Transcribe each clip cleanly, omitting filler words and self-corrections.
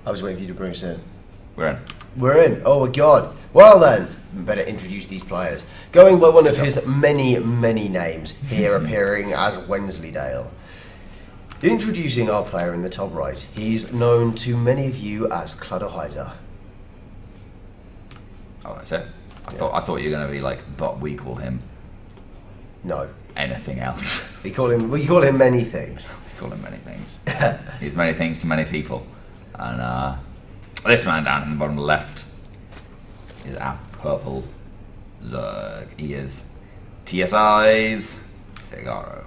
I was waiting for you to bring us in. We're in. We're in. Oh my god. Well then, we better introduce these players. Going by one of his many, many names, here appearing as Wensleydale. Introducing our player in the top right. He's known to many of you as Cladorhiza. Oh, that's it. I thought you were going to be like, but we call him. No. Anything else. We call him many things. We call him many things. He's many things to many people. And this man down in the bottom left is our purple Zerg. He is TSI's Figaro.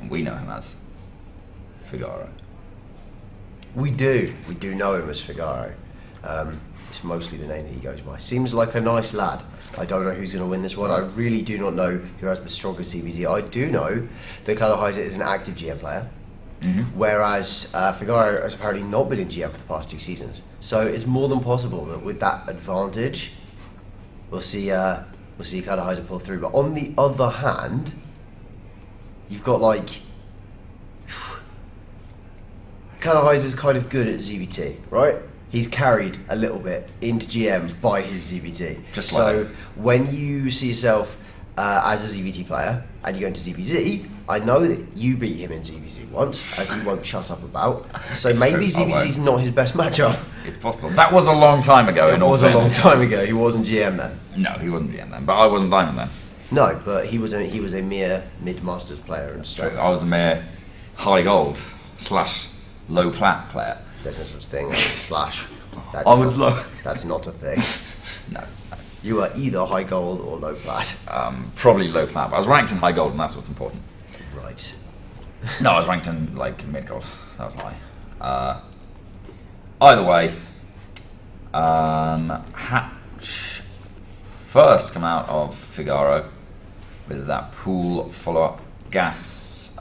And we know him as Figaro. We do know him as Figaro. It's mostly the name that he goes by. Seems like a nice lad. I don't know who's going to win this one. I really do not know who has the strongest CVZ. I do know that Cladorhiza is an active GM player, whereas Figaro has apparently not been in GM for the past 2 seasons. So it's more than possible that with that advantage, we'll see Cladorhiza pull through. But on the other hand, you've got like Cladorhiza's kind of good at ZVT, right? He's carried a little bit into GM by his ZVT. Just so when you see yourself as a ZVT player and you go into ZVZ, I know that you beat him in ZVZ once, as he won't shut up about. So It's maybe true, ZVZ's not his best matchup. It's possible. That was a long time ago. It was a long time ago. He wasn't GM then. No, he wasn't GM then. But I wasn't Diamond then. No, but he was a mere mid-masters player and stuff. True. I was a mere high gold / low plat player. There's no such thing as a slash. That's I was low. That's not a thing. No. You are either high gold or low plat. Probably low plat, but I was ranked in high gold, and that's what's important. Right. No, I was ranked in like mid gold. That was a lie. Either way, Hatch first come out of Figaro with that pool follow-up gas.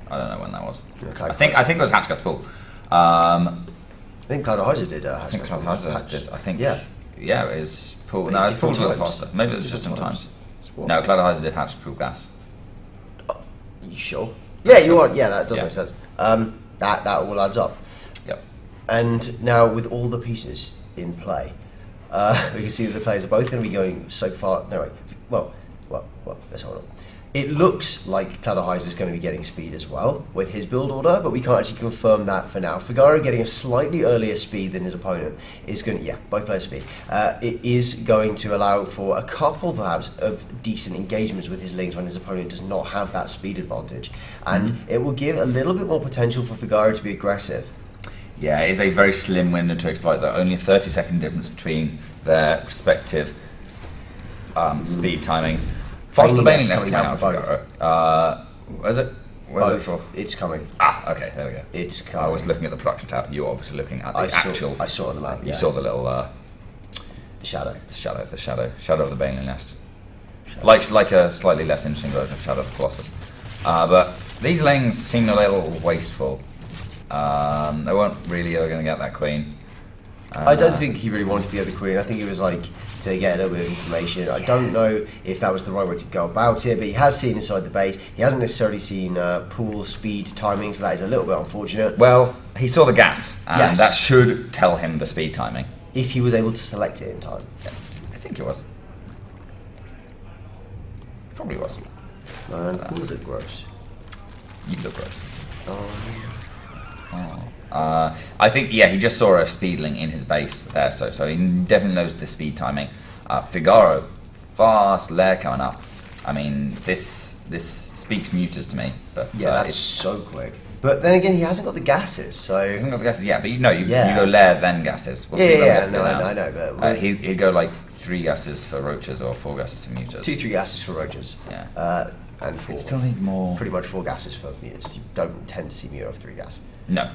I don't know when that was. Okay. I think it was Hatch gas pool. I think Cladorhiza did. I think Cladorhiza did. I think. Yeah. Yeah, it is pool. But No, it's it's pool a different little times. faster. Maybe It's it's just different sometimes. What? No, Cladorhiza did Hatch pool gas. You sure? Yeah, you are. Yeah, that does Yeah. make sense. That all adds up. Yep. And now with all the pieces in play, we can see that the players are both going to be going so far. No, wait. Well. Let's hold on. It looks like Cladorhiza is going to be getting speed as well with his build order, but we can't actually confirm that for now. Figaro getting a slightly earlier speed than his opponent is going to, yeah, both players speed. It is going to allow for a couple, perhaps, of decent engagements with his links when his opponent does not have that speed advantage. And it will give a little bit more potential for Figaro to be aggressive. Yeah, it is a very slim window to exploit that. Only a 30-second difference between their respective speed timings. Faster Baning Nest coming out for Figaro. Where's it? Where's it for? It's coming. Ah, okay, there we go. It's coming. I was looking at the production tab. You were obviously looking at the actual. I saw it on the map. You Yeah. saw the little The shadow. shadow of the Baning Nest. Like a slightly less interesting version of Shadow of the Colossus. But these lanes seem a little wasteful. They weren't really ever going to get that queen. I don't think he really wanted to get the queen. I think it was like to get a little bit of information. I don't know if that was the right way to go about it, but he has seen inside the base. He hasn't necessarily seen pool speed timing, so that is a little bit unfortunate. Well, he saw the gas, and Yes. that should tell him the speed timing. If he was able to select it in time. Yes, I think it was. Probably was. Man, pools are gross. You look gross. I think, yeah, he just saw a speedling in his base there, so he definitely knows the speed timing. Figaro, fast lair coming up. I mean, this speaks mutas to me. But Yeah, that's so quick. But then again, he hasn't got the gases, so... He hasn't got the gases yet, but you go lair, then gases. We'll see when yeah, gases go down. I know, but... He'd go like 3 gases for roaches or 4 gases for mutas. 2-3 gases for roaches. Yeah. And 4. It still need more... Pretty much 4 gases for mutas. You don't tend to see muta of 3 gas. No.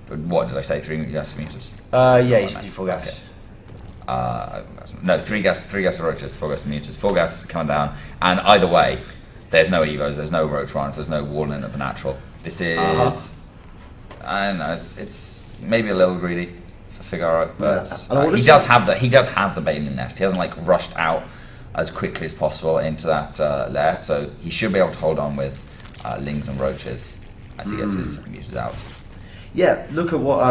But what did I say? 3 gas for mutas? Yeah, you should do 4 gas. Okay. No, 3 gas for roaches, 4 gas for mutas. 4 gas coming down, and either way, there's no evos, there's no roach runs, there's no walling of the natural. This is, I don't know, it's maybe a little greedy for Figaro, but he does have the Baning Nest. He hasn't like rushed out as quickly as possible into that lair, so he should be able to hold on with lings and roaches as he gets his mutas out. Yeah, look at what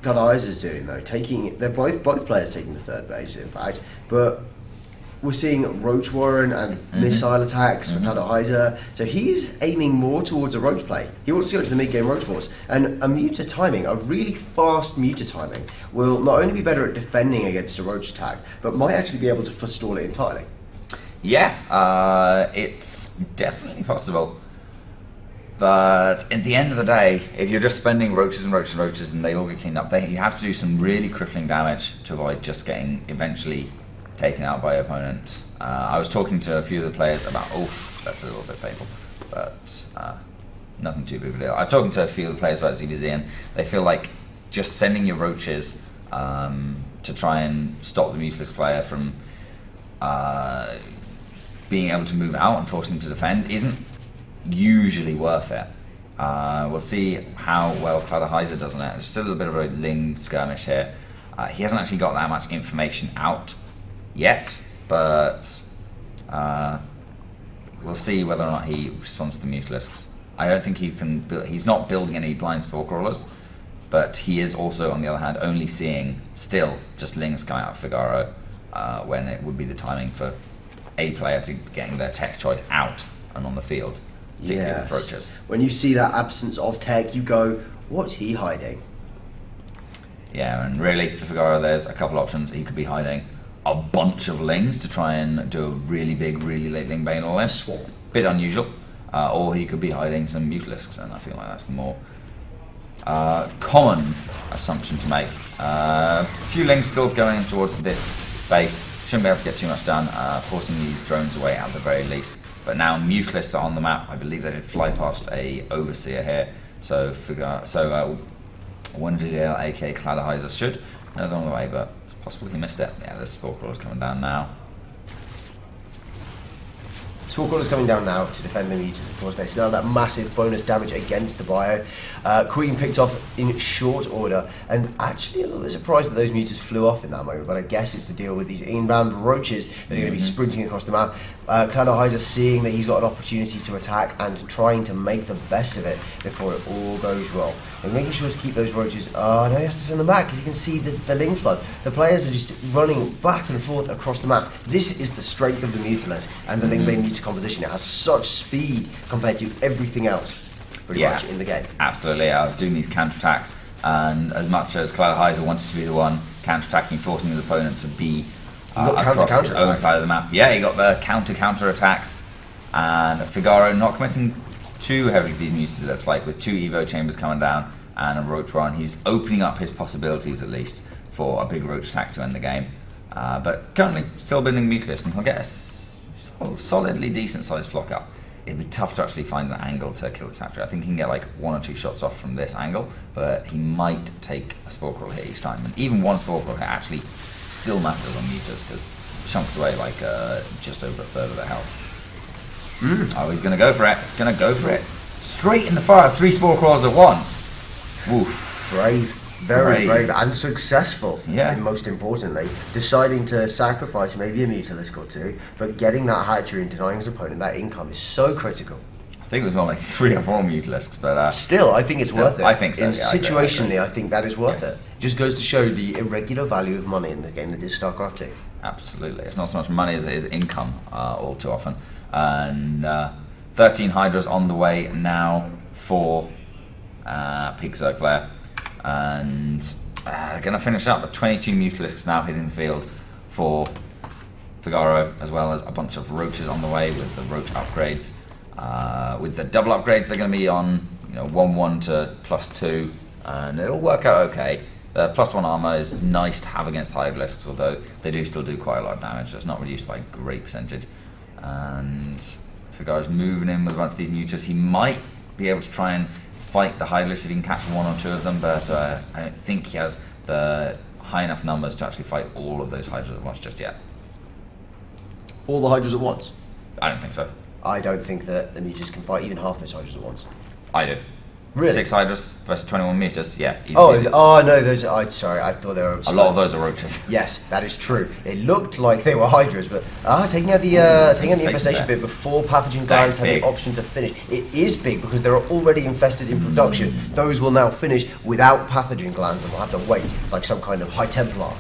Cladorhiza's doing though. They're both players taking the third base, in fact, but we're seeing Roach Warren and missile attacks for Cladorhiza. So he's aiming more towards a Roach play. He wants to go to the mid-game Roach Wars. And a muta timing, a really fast muta timing, will not only be better at defending against a Roach attack, but might actually be able to forestall it entirely. Yeah, it's definitely possible. But at the end of the day, if you're just spending roaches and roaches and roaches and they all get cleaned up, you have to do some really crippling damage to avoid just getting eventually taken out by your opponent. I was talking to a few of the players about, that's a little bit painful, but nothing too big of a deal. I'm talking to a few of the players about ZVZ, and they feel like just sending your roaches to try and stop the mutalist player from being able to move out and forcing him to defend isn't usually worth it. We'll see how well Cladorhiza does on it. There's still a little bit of a Ling skirmish here. He hasn't actually got that much information out yet, but we'll see whether or not he responds to the mutalisks. I don't think he can. He's not building any blind spore crawlers, but he is also, on the other hand, only seeing still just Lings coming out of Figaro when it would be the timing for a player to getting their tech choice out and on the field, particularly with roaches. When you see that absence of tech, you go, "What's he hiding?" Yeah, and really for Figaro, there's a couple options. He could be hiding a bunch of Lings to try and do a really big, really late Ling Bane all in. Bit unusual. Or he could be hiding some mutalisks, and I feel like that's the more common assumption to make. A few Lings still going towards this base. Shouldn't be able to get too much done, forcing these drones away at the very least. But now mutalisks are on the map. I believe they did fly past a Overseer here. So Wonderdale, aka Cladorhiza, should know they're on the way, but it's possible he missed it. Yeah, there's Spore Crawlers coming down now. Spore Crawlers coming down now to defend the mutas, of course. They still have that massive bonus damage against the bio. Queen picked off in short order, and actually a little bit surprised that those mutas flew off in that moment, but I guess it's to deal with these inbound roaches that are going to be sprinting across the map. Cladorhiza seeing that he's got an opportunity to attack and trying to make the best of it before it all goes wrong. And making sure to keep those roaches. Oh, no, he has to send them back because you can see the Ling flood. The players are just running back and forth across the map. This is the strength of the Mutalisks and the Ling Bane muta composition. It has such speed compared to everything else pretty much in the game. Absolutely, doing these counterattacks, and as much as Cladorhiza wanted to be the one counterattacking, forcing his opponent to be across his own side of the map. Yeah, he got the counter attacks, and Figaro not committing too heavily to these mutas, it looks like, with 2 Evo chambers coming down and a roach run. He's opening up his possibilities at least for a big roach attack to end the game. But currently still building mutalisks, and he'll get a solidly decent sized flock up. It'd be tough to actually find an angle to kill this actor. I think he can get like 1 or 2 shots off from this angle, but he might take a Spore Crawl hit each time. And even 1 Spore Crawl hit actually still matters on mutas because it chunks away like just over a third of their health. Oh, he's going to go for it. He's going to go for it. Straight in the fire, 3 Spore Crawls at once. Oof. Brave. Very brave and successful, yeah. Most importantly. Deciding to sacrifice maybe a mutalisk or 2, but getting that hatchery and denying his opponent that income is so critical. I think it was more like 3 or 4 mutalisks, but... still, I think it's worth it. I think so, Situationally, I think that is worth it. Just goes to show the irregular value of money in the game that is StarCraft 2. Absolutely. It's not so much money as it is income, all too often. And 13 Hydras on the way now for Peak Zerg player. And going to finish up with 22 mutalisks now hitting the field for Figaro, as well as a bunch of roaches on the way with the roach upgrades. With the double upgrades, they're going to be on 1-1 to +2, and it'll work out okay. The +1 armor is nice to have against Hydalisks, although they do still do quite a lot of damage, so it's not reduced by a great percentage. And Figaro's moving in with a bunch of these mutas. He might be able to try and fight the Hydalisks if he can catch 1 or 2 of them, but I don't think he has the high enough numbers to actually fight all of those Hydras at once just yet. All the Hydras at once? I don't think so. I don't think that the mutas can fight even half those Hydras at once. I do. Really? 6 Hydras versus 21 Mutas. Yeah. Easy Oh, peasy. no, those. Sorry, I thought they were. A lot of those are roaches. Yes, that is true. It looked like they were hydras, but taking out the infestation bit before pathogen glands had the option to finish. It is big because there are already infested in production. Those will now finish without pathogen glands, and we'll have to wait like some kind of High Templar.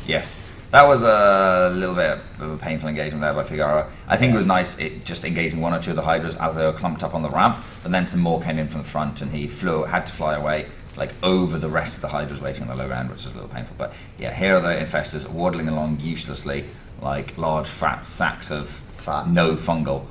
Yes. That was a little bit of a painful engagement there by Figaro. I think it was nice just engaging 1 or 2 of the Hydras as they were clumped up on the ramp, but then some more came in from the front and he had to fly away like over the rest of the Hydras waiting on the low ground, which was a little painful. But yeah, here are the infestors waddling along uselessly like large fat sacks of no fungal.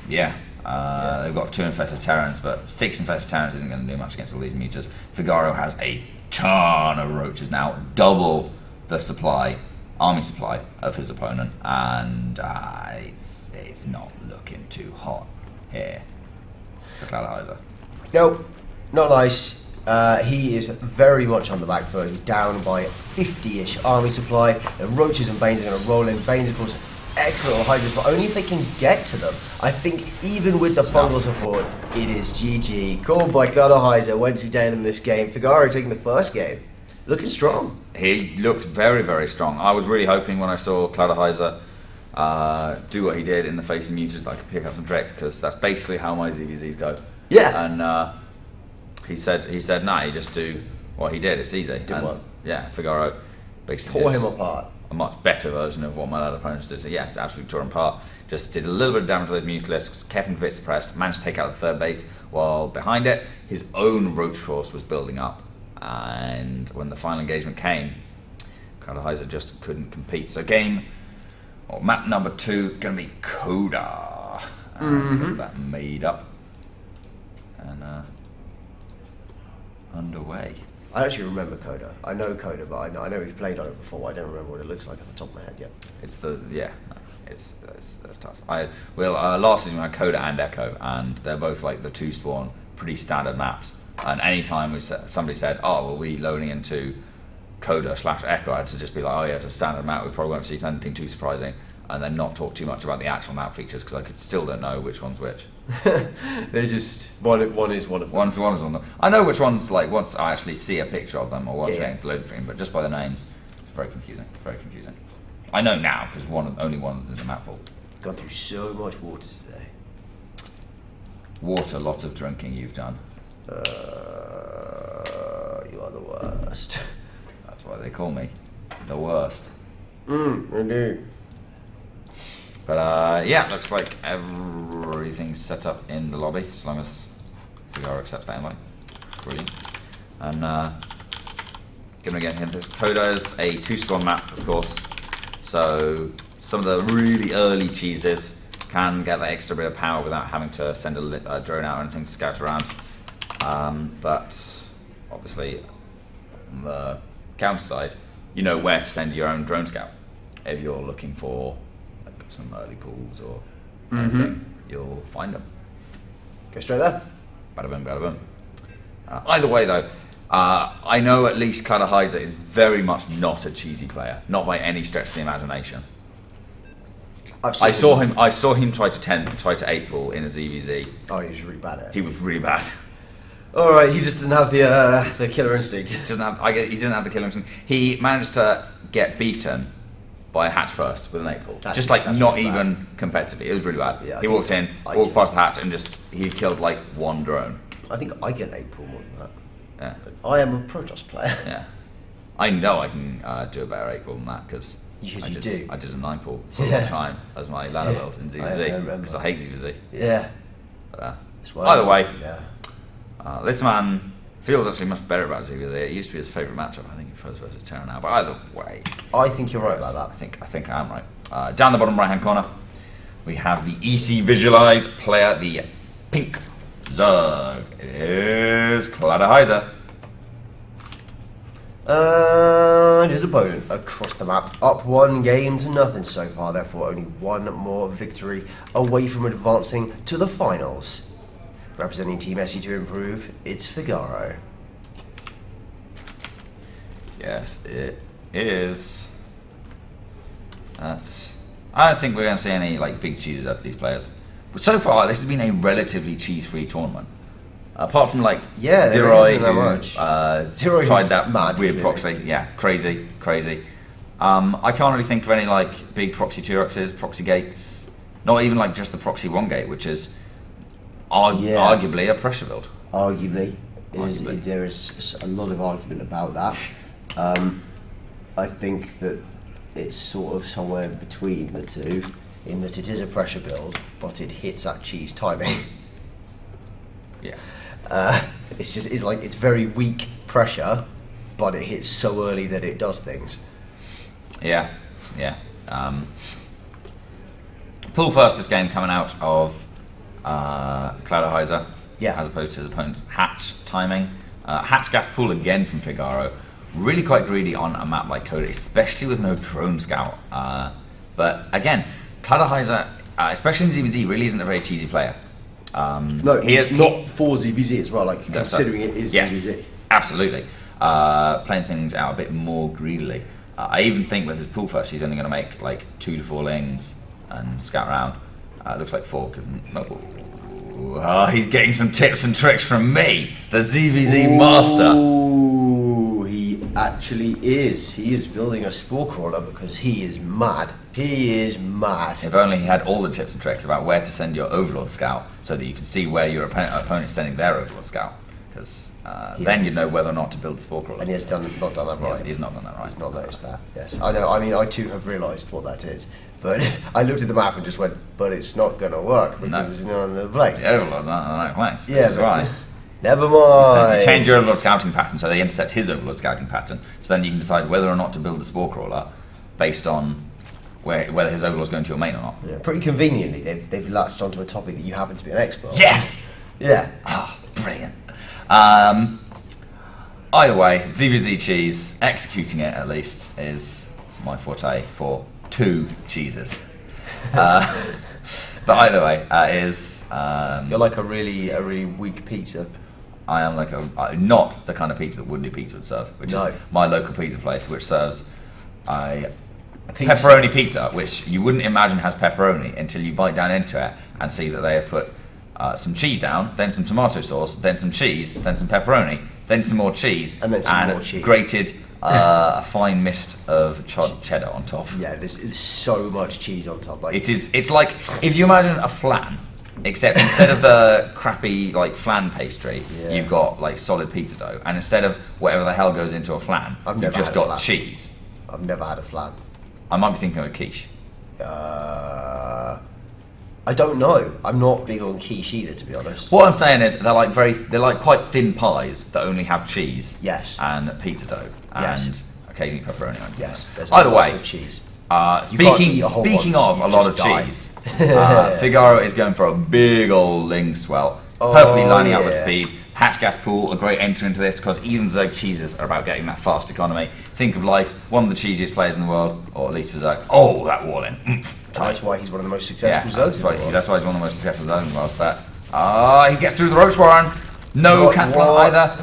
They've got 2 infested Terrans, but 6 infested Terrans isn't going to do much against all these mutas. Figaro has a ton of roaches now, double the army supply of his opponent, and it's not looking too hot here for Cladorhiza. Nope, not nice. He is very much on the back foot. He's down by 50-ish army supply. The roaches and Banes are going to roll in. Banes, of course, excellent on Hydras, but only if they can get to them. I think even with the fungal support, it is GG. Called by Cladorhiza once again in this game. Figaro taking the first game. Looking strong. He looked very, very strong. I was really hoping when I saw Cladorhiza do what he did in the face of mutas that I could pick up some tricks, because that's basically how my ZVZs go. Yeah. And he said, nah, you just do what he did. It's easy. Yeah, Figaro basically tore him apart. A much better version of what my other opponents did. So yeah, absolutely tore him apart. Just did a little bit of damage to those mutalisks, kept him a bit suppressed, managed to take out the 3rd base, while behind it, his own roach force was building up. And when the final engagement came, Cladorhiza just couldn't compete. So map number 2 going to be Coda. And that made up and underway. I actually remember Coda. I know Coda, but I know we've played on it before. I don't remember what it looks like at the top of my head yet. It's that's tough. Last season we had Coda and Echo, and they're both like the 2 spawn, pretty standard maps. And any time somebody said, "Oh, well, we loading into Coda/Echo," I had to just be like, "Oh yeah, it's a standard map. We probably won't see anything too surprising," and then not talk too much about the actual map features because I still don't know which one's which. They're just one is one of them. One is one of them. I know which ones like once I actually see a picture of them or once getting the load screen, but just by the names, it's very confusing. Very confusing. I know now because only one's in the map pool. Gone through so much water today. Water, lots of drinking you've done. You are the worst. That's why they call me the worst. Indeed. But yeah, looks like everything's set up in the lobby, as long as Figaro accepts that invite. Brilliant. And gonna get him this. Coda is a 2-spawn map, of course. So some of the really early cheeses can get that extra bit of power without having to send a drone out or anything to scout around. But obviously, on the counter side, you know where to send your own drone scout. If you're looking for like some early pools or anything, you'll find them. Go straight there. Bada boom, bada boom. Either way, though, I know at least Cladorhiza is very much not a cheesy player, not by any stretch of the imagination. I saw him try to 8 pool in a ZVZ. Oh, he was really bad at it. He was really bad. All right, he just doesn't have the killer instinct. He didn't have the killer instinct. He managed to get beaten by a hatch first with an 8 pool. Just like not really even competitively. It was really bad. Yeah, he walked past the hatch and he killed like 1 drone. I think I get an 8 pool more than that. Yeah. I am a Protoss player. Yeah. I know I can do a better 8 pool than that because I did a 9 pool for a long time as my ladder build in ZVZ because I hate ZVZ. Yeah. But, either way, yeah. This man feels actually much better about ZVZ. It used to be his favourite matchup. I think he prefers versus Terra now. But either way, I think you're right about that. I think I am right. Down the bottom right hand corner, we have the EC Visualize player, the pink Zerg. It is Cladorhiza. And his opponent across the map, up 1-0 so far, therefore only 1 more victory away from advancing to the finals. Representing Team SE to improve, it's Figaro. Yes, it is. I don't think we're going to see any like big cheeses out of these players. But so far, this has been a relatively cheese-free tournament. Apart from like Yeah, there Zeroid, isn't that much. Zeroid tried was that mad, weird clearly. proxy. Yeah, crazy. I can't really think of any like big proxy 2x's, proxy gates. Not even like just the proxy 1 gate, which is arguably a pressure build. Arguably, Arguably. there is a lot of argument about that. I think that it's sort of somewhere between the two, in that it is a pressure build, but it hits that cheese timing. Yeah. It's very weak pressure, but it hits so early that it does things. Yeah. Pull first this game coming out of Cladorhiza, as opposed to his opponent's hatch timing. Hatch gas pull again from Figaro. Really quite greedy on a map like Coda, especially with no drone scout. But again, Cladorhiza, especially in ZVZ, really isn't a very cheesy player. No, it's not for ZVZ as well, like considering it is ZVZ. Absolutely. Playing things out a bit more greedily. I even think with his pull first, he's only going to make like 2 to 4 lanes and scout around. It looks like 4. He's getting some tips and tricks from me, the ZVZ master. Ooh, he actually is. He is building a spore crawler because he is mad. He is mad. If only he had all the tips and tricks about where to send your Overlord Scout so that you can see where your opponent's sending their Overlord Scout. Because then you'd know whether or not to build the spore crawler. And he has not done that right. He's not done that right. He's not noticed that, yes. I know, I mean, I too have realised what that is. But I looked at the map and just went, but it's not going to work because it's not in the place. The Overlord's not in the right place. Yeah, that's right. Never mind. You change your Overlord scouting pattern so they intercept his Overlord scouting pattern. So then you can decide whether or not to build the spore crawler based on whether his Overlord's going to your main or not. Yeah, pretty conveniently, they've latched onto a topic that you happen to be an expert. Yes! Yeah. Ah, brilliant. Either way, ZVZ cheese, executing it at least, is my forte for 2 cheeses. But either way, you're like a really weak pizza. I am like not the kind of pizza that Woodley Pizza would serve, which is my local pizza place, which serves a pepperoni pizza, which you wouldn't imagine has pepperoni until you bite down into it and see that they have put some cheese down, then some tomato sauce, then some cheese, then some pepperoni, then some more cheese, and then some more cheese. Grated a fine mist of cheddar on top. Yeah, there's so much cheese on top. Like it's like if you imagine a flan, except instead of the crappy like flan pastry, you've got like solid pizza dough, and instead of whatever the hell goes into a flan, you've just got cheese. I've never had a flan. I might be thinking of a quiche. I don't know. I'm not big on quiche either, to be honest. What I'm saying is they're like quite thin pies that only have cheese. Yes. And pizza dough. And occasionally pepperoni on. Yes. There's Either lots way, of cheese. Speaking of a lot of cheese, Figaro is going for a big old Ling swell. Perfectly lining up with speed. Hatch gas pool, a great entry into this because even Zerg cheeses are about getting that fast economy. Think of life, one of the cheesiest players in the world, or at least for Zerg. Oh, that wall in. That's why he's one of the most successful Zergs in the world. That's why he's one of the most successful Zergs in the world. But he gets through the Roach Warren. No cancel either.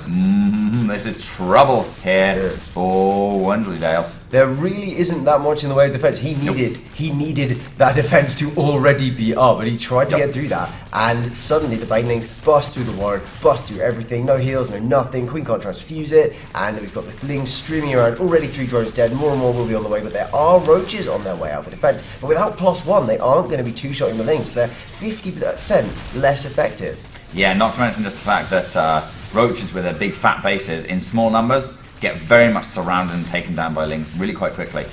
This is trouble here for Wensleydale. There really isn't that much in the way of defense. He needed that defense to already be up, and he tried to get through that. And suddenly the Banelings bust through the Warren, bust through everything. No heals, no nothing. Queen can't transfuse it, and we've got the Lings streaming around. Already 3 drones dead. More and more will be on the way, but there are Roaches on their way out for defense. But without +1, they aren't going to be two-shotting the Lings. They're 50% less effective. Yeah, not to mention just the fact that Roaches with their big fat bases in small numbers get very much surrounded and taken down by Lings really quite quickly.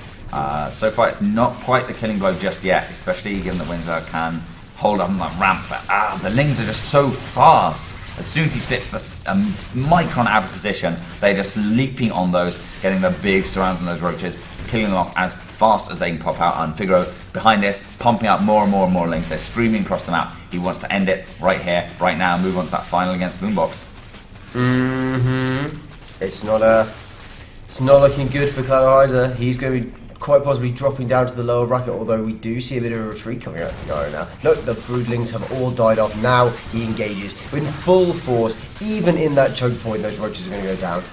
So far it's not quite the killing blow just yet, especially given that Winslow can hold up on that ramp, but the Lings are just so fast. As soon as he slips a micron out of position, they're just leaping on those, getting the big surrounds on those Roaches, killing them off as fast as they can pop out. And Figaro behind this, pumping out more and more and more Lings. They're streaming across the map. He wants to end it right here, right now, move on to that final against Boombox. It's not looking good for Cladorhiza. He's going to be quite possibly dropping down to the lower bracket, although we do see a bit of a retreat coming out of Figaro now. Look, the broodlings have all died off. Now he engages with full force. Even in that choke point, those roaches are going to go down.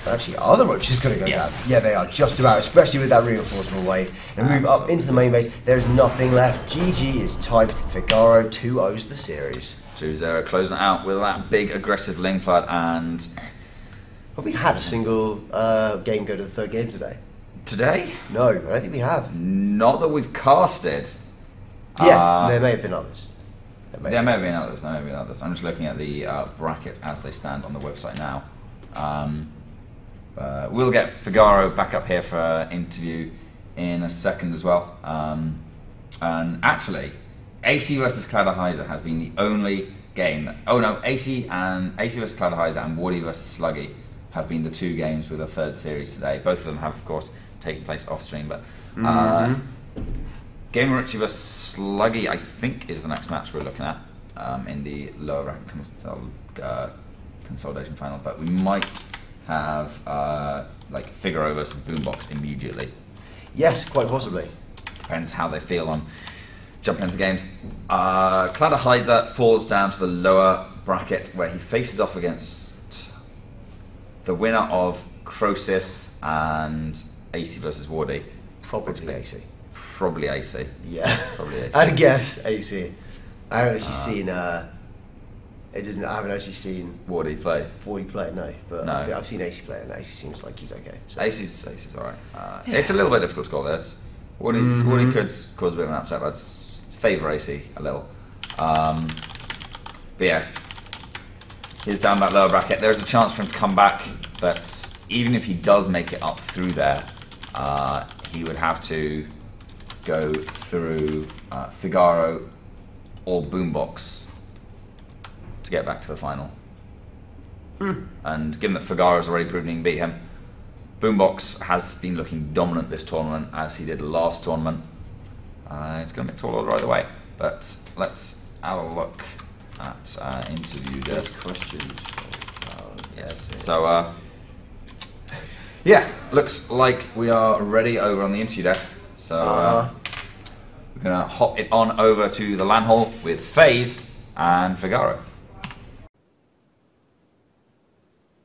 Actually, are the roaches going to go down? Yeah, they are, just about, especially with that reinforcement wave. And move up into the main base. There's nothing left. GG is typed. Figaro 2-0s the series. 2-0, closing it out with that big aggressive Ling flood. And have we had a single game go to the third game today? Today? No, I don't think we have. Not that we've casted. Yeah, there may have been others. There may have been others. I'm just looking at the bracket as they stand on the website now. We'll get Figaro back up here for an interview in a second as well. And actually, AC versus Cladorhiza has been the only game that, AC versus Cladorhiza and Wardy versus Sluggy have been the two games with a third series today. Both of them have, of course, taken place off stream, but Game Richie versus Sluggy, I think, is the next match we're looking at in the lower rank consolidation final. But we might have like Figaro versus Boombox immediately. Yes, quite possibly. Depends how they feel on jumping into games. Cladorhiza falls down to the lower bracket where he faces off against the winner of Crosis and AC versus Wardy. Probably AC. Probably AC. Yeah. Probably AC. I'd guess AC. I haven't actually seen. I haven't actually seen Wardy play. Wardy play, no. But no. I've seen AC play, and AC seems like he's okay. So. AC's alright. It's a little bit difficult to call this. Wardy could cause a bit of an upset, but I'd favour AC a little. But yeah, he's down that lower bracket. There's a chance for him to come back, but even if he does make it up through there, he would have to go through Figaro or Boombox to get back to the final. And given that Figaro's already proven he can beat him, Boombox has been looking dominant this tournament as he did last tournament. It's going to be a tall order either way, but let's have a look at interview desk questions. Yes. So yeah, looks like we are ready over on the interview desk. So we're going to hop it on over to the LAN hall with Phased and Figaro.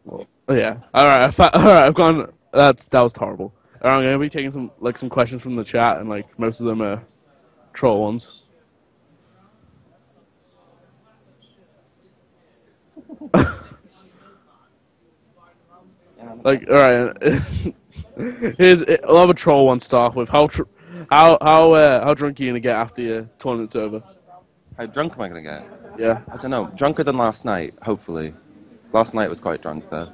Oh yeah. All right. I've gone. That was horrible. All right, I'm going to be taking some questions from the chat, and like most of them are troll ones. Like, all right. I'll have a troll one to start off with. How drunk are you gonna get after your tournament's over? How drunk am I gonna get? Yeah. I don't know. Drunker than last night, hopefully. Last night was quite drunk though.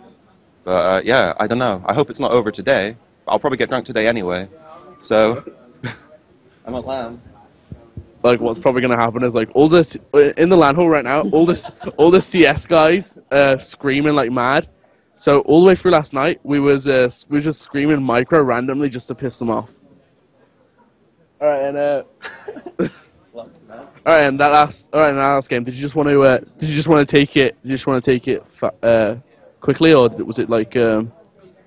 But yeah, I don't know. I hope it's not over today. But I'll probably get drunk today anyway. So I'm at LAN. Like, what's probably gonna happen is like all this in the LAN hall right now. All the CS guys screaming like mad. So all the way through last night, we were just screaming micro randomly just to piss them off. All right, and all right, and that last game, did you just want to take it quickly, or was it like was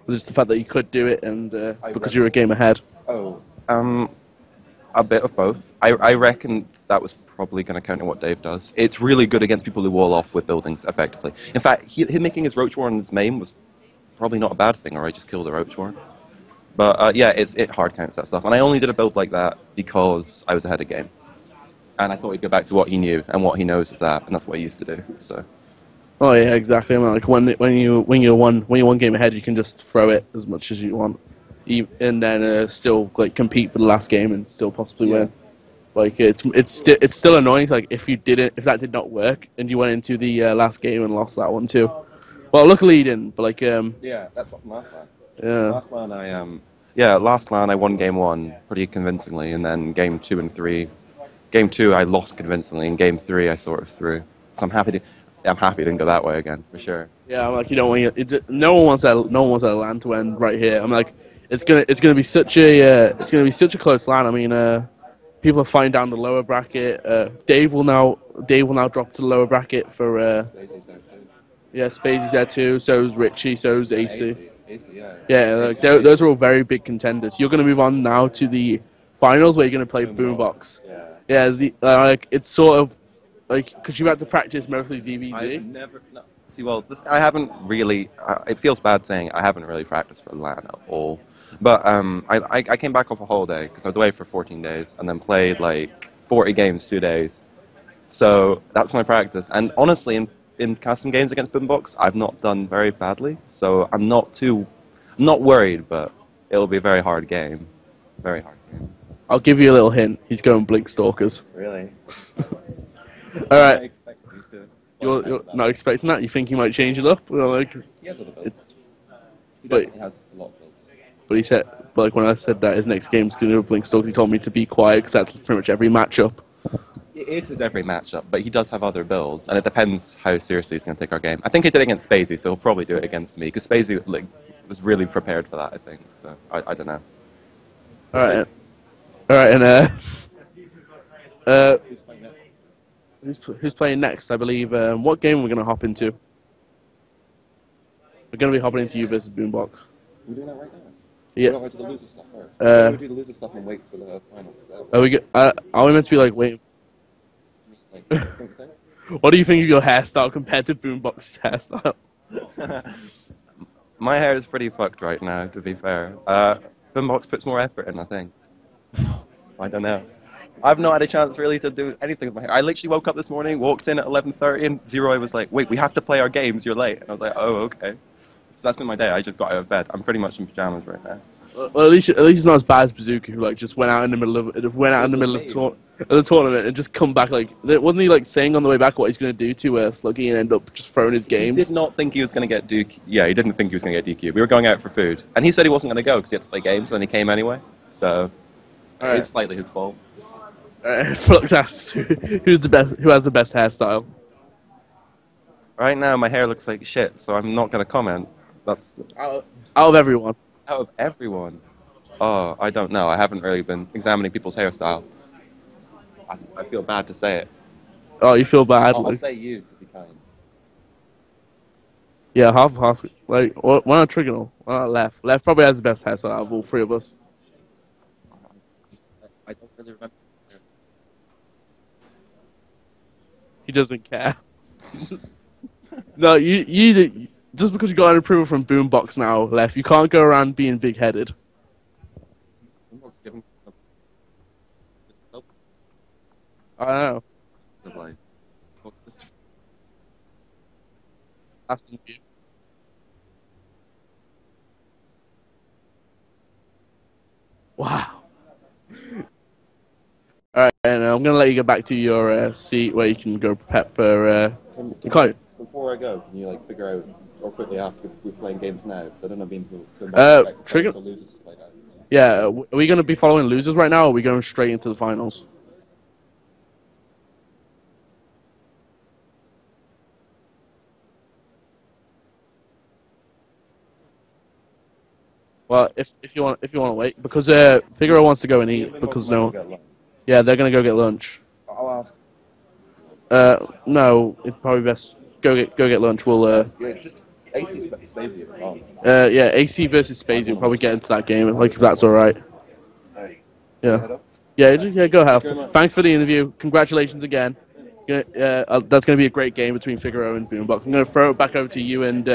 it just the fact that you could do it and because you were a game ahead? Oh, a bit of both. I reckon that was probably going to counter what Dave does. It's really good against people who wall off with buildings effectively. In fact, him making his Roach Warren's main was probably not a bad thing, or I just killed the Roach Warren. But yeah, it hard counts that stuff. And I only did a build like that because I was ahead of game. And I thought he'd go back to what he knew, and what he knows is that, and that's what he used to do. So. Oh yeah, exactly. I mean, like when you're one game ahead, you can just throw it as much as you want, and then still like compete for the last game and still possibly win. Like it's still annoying. Like if that did not work and you went into the last game and lost that one too. Well, luckily you didn't. But like yeah, that's what from last LAN. Yeah. Last LAN I won game 1 pretty convincingly, and then game 2 and 3. Game 2 I lost convincingly, and game 3 I sort of threw. So I'm happy it didn't go that way again for sure. Yeah, I'm like no one wants that LAN to end right here. I'm like it's gonna be such a close LAN. I mean people are fighting down the lower bracket. Dave will now drop to the lower bracket for. Yeah, Spadey's there too. So is Richie. So is AC. Yeah, like, those are all very big contenders. You're going to move on now to the finals where you're going to play Boombox. Yeah, like it's sort of like because you have to practice mostly ZVZ. I've never. No. See, well, I haven't really. It feels bad saying I haven't really practiced for LAN at all. But I came back off a holiday because I was away for 14 days and then played like 40 games 2 days. So that's my practice. And honestly, in custom games against Boombox, I've not done very badly. So I'm not worried, but it'll be a very hard game. Very hard game. I'll give you a little hint. He's going Blink Stalkers. Really? All right. You're not expecting that? You think he might change it up? Well, like, He has other builds. He but- definitely has a lot of builds. but he said, but like when I said that his next game's going to be Blink Stalkers, he told me to be quiet because that's pretty much every matchup. It is his every matchup, but he does have other builds, and it depends how seriously he's going to take our game. I think he did it against Spacey, so he'll probably do it against me, because Spacey like, was really prepared for that, I think, so I don't know. Alright, and who's playing next? I believe. What game are we going to hop into? We're going to be hopping into you versus Boombox. We're doing that right now? Yeah. We're not going to do the loser stuff first. We're going to do the loser stuff and wait for the finals. Are we meant to be like waiting? What do you think of your hairstyle compared to Boombox's hairstyle? My hair is pretty fucked right now, to be fair. Boombox puts more effort in, I think. I don't know. I've not had a chance really to do anything with my hair. I literally woke up this morning, walked in at 11:30, and Zero was like, "Wait, we have to play our games. You're late." And I was like, "Oh, okay." So that's been my day. I just got out of bed. I'm pretty much in pajamas right now. Well, at least it's not as bad as Bazooka, who like just went out in the middle of the tournament and just come back like wasn't he like saying on the way back what he's going to do to Sluggy and end up just throwing his games? He did not think he was going to get DQ. Yeah, he didn't think he was going to get DQ. We were going out for food, and he said he wasn't going to go because he had to play games, and he came anyway. So it's slightly his fault. Flux asks who has the best hairstyle. Right now, my hair looks like shit, so I'm not going to comment. That's Out of everyone. out of everyone. Oh, I don't know. I haven't really been examining people's hairstyle. I feel bad to say it. Oh, you feel bad? I'll say you to be kind. Yeah, half. Like, why not Trigonal? Why not Left? Left probably has the best hairstyle out of all three of us. I don't really remember. He doesn't care. No, you just because you got an approval from Boombox now, Left, you can't go around being big-headed. I know. That's the view. Wow. Alright, and I'm going to let you get back to your seat where you can go prep for... Before I go, can you like figure out or quickly ask if we're playing games now? Because I don't know being Trigger. Yeah, are we going to be following losers right now, or are we going straight into the finals? Well, if you want to wait, because Figaro wants to go and eat because yeah, they're gonna go get lunch. I'll ask. No, it's probably best go get lunch. We'll Yeah, just AC Spacey if it's on. yeah, AC versus Spacey. We'll probably get into that game, like if that's all right. Yeah, yeah, go ahead. Thanks for the interview. Congratulations again. That's gonna be a great game between Figaro and Boombox. I'm gonna throw it back over to you and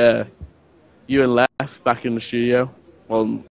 Left back in the studio. Well,